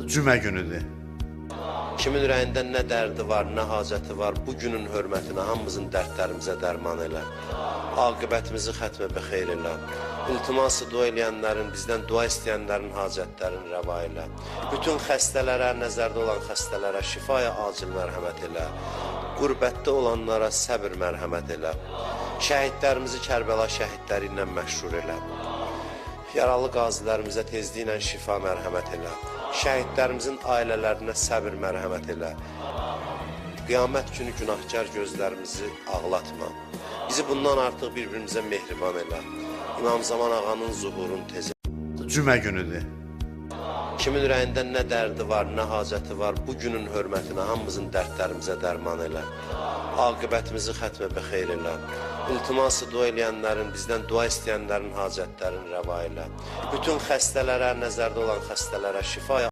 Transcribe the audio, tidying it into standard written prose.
Cümə günüdür. Kimin ürəyində nə dərdi var, nə hacəti var, bu günün hörmətinə hamımızın dərdlərimizə dərman elə. Aqibətimizi xətmə bəxeyr elə. İltiması dua eləyənlərin, bizdən dua istəyənlərin hacətlərini rəva elə. Bütün xəstələrə, nəzərdə olan xəstələrə şifaya acil mərhəmət elə. Qürbətdə olanlara səbir mərhəmət elə. Şəhidlərimizi Kərbəla şəhidləri ilə məşhur elə. Yaralı qazilərimizə tezliklə şifa mərhəmət elə. Şəhidlərimizin ailələrinə səbir mərhəmət elə. Qiyamət günü günahkar gözlərimizi ağlatma. Bizi bundan artıq bir-birimizə mehriban elə. İmam Zaman ağanın zuhurun tezi. Cümə günüdür. Kimin ürəyində nə dərdi var, nə hacəti var, bu günün hörmətinə hamımızın dərdlərimizə dərman elə. Aqibətimizi xətmə bəxeyr elə. İltiması dua eləyənlərin, bizdən dua istəyənlərin hacətlərini rəva elə. Bütün xəstələrə, nəzərdə olan xəstələrə şifaya